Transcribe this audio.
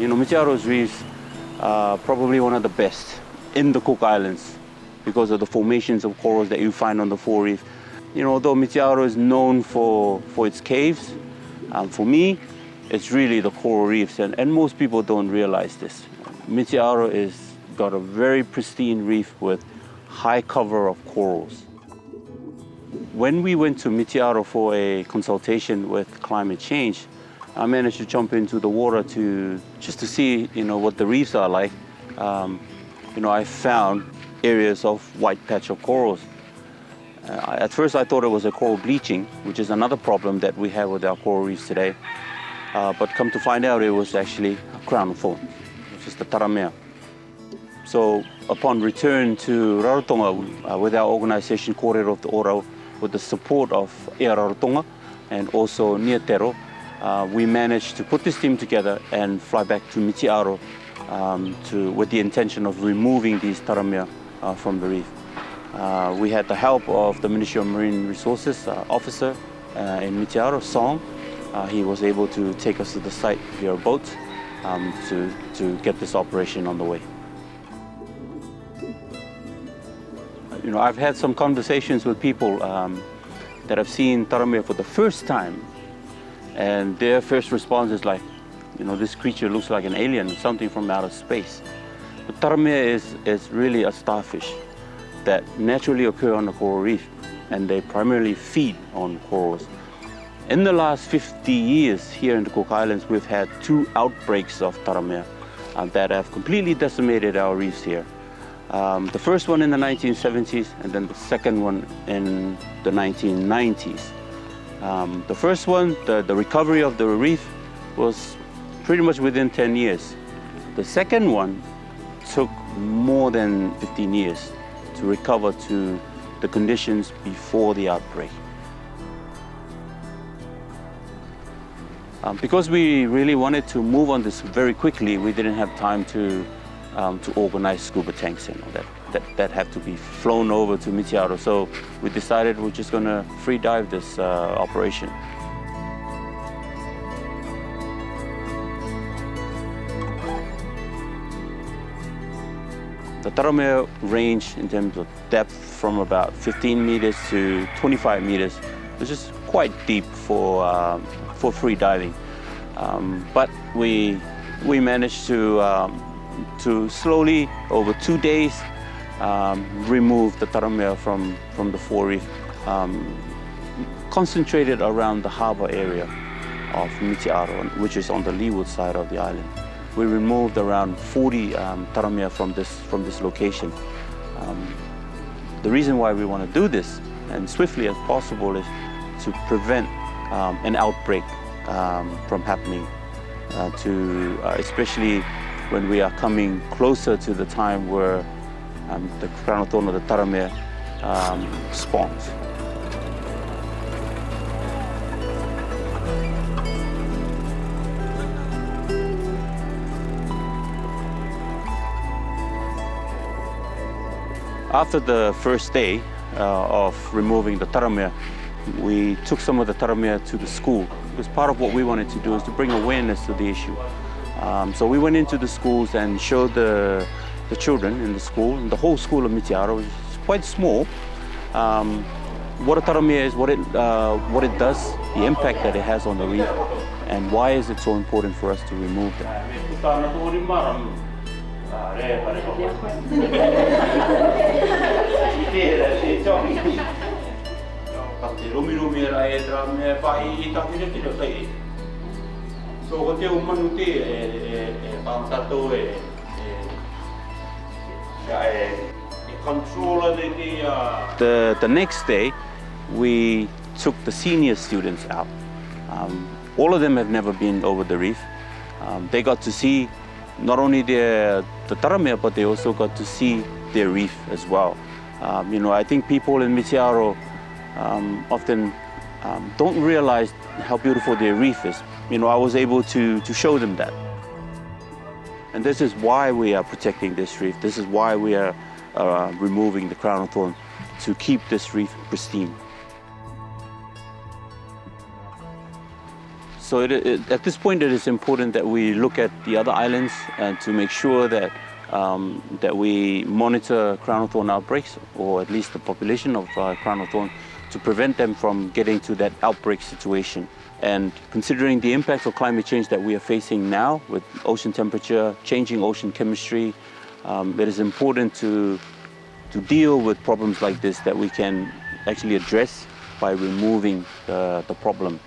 Mitiaro's reefs are probably one of the best in the Cook Islands because of the formations of corals that you find on the fore reef. Although Mitiaro is known for its caves, for me, it's really the coral reefs, and most people don't realize this. Mitiaro is got a very pristine reef with high cover of corals. When we went to Mitiaro for a consultation with climate change, I managed to jump into the water just to see, what the reefs are like. I found areas of white patch of corals. At first I thought it was a coral bleaching, which is another problem that we have with our coral reefs today. But come to find out, it was actually a Crown-of-Thorns, which is the Taramea. So upon return to Rarotonga with our organization Kōrero of the Ōrau, with the support of Rarotonga and also Nia Tero, we managed to put this team together and fly back to Mitiaro with the intention of removing these Taramea from the reef. We had the help of the Ministry of Marine Resources officer in Mitiaro, Song. He was able to take us to the site via a boat to get this operation on the way. I've had some conversations with people that have seen Taramea for the first time, and their first response is like, this creature looks like an alien, something from outer space. But Taramea is really a starfish that naturally occur on the coral reef, and they primarily feed on corals. In the last 50 years here in the Cook Islands, we've had 2 outbreaks of Taramea that have completely decimated our reefs here. The first one in the 1970s, and then the second one in the 1990s. The first one, the recovery of the reef was pretty much within 10 years. The second one took more than 15 years to recover to the conditions before the outbreak. Because we really wanted to move on this very quickly, we didn't have time to organize scuba tanks and all that had to be flown over to Mitiaro. So we decided we're just going to free dive this operation. The Taramea range in terms of depth from about 15 meters to 25 meters, which is quite deep for free diving. But we managed to slowly, over 2 days, remove the Taramea from the fore reef, concentrated around the harbor area of Mitiaro, which is on the leeward side of the island. We removed around 40 Taramea from this location. The reason why we want to do this, and swiftly as possible, is to prevent an outbreak from happening, especially when we are coming closer to the time where the Crown-of-Thorns or the Taramea spawns. After the first day of removing the Taramea, we took some of the Taramea to the school, because part of what we wanted to do is to bring awareness to the issue. So we went into the schools and showed the children in the school, and the whole school of Mitiaro, is quite small, what a Taramea is, what it does, the impact that it has on the reef, and why is it so important for us to remove them. The next day, we took the senior students out. All of them have never been over the reef. They got to see not only the Taramea, but they also got to see their reef as well. I think people in Mitiaro often don't realize how beautiful their reef is. I was able to show them that. And this is why we are protecting this reef. This is why we are removing the Crown-of-Thorns, to keep this reef pristine. So at this point it is important that we look at the other islands and to make sure that that we monitor Crown-of-Thorns outbreaks, or at least the population of Crown-of-Thorns, to prevent them from getting to that outbreak situation. And considering the impacts of climate change that we are facing now with ocean temperature, changing ocean chemistry, it is important to deal with problems like this that we can actually address by removing the problem.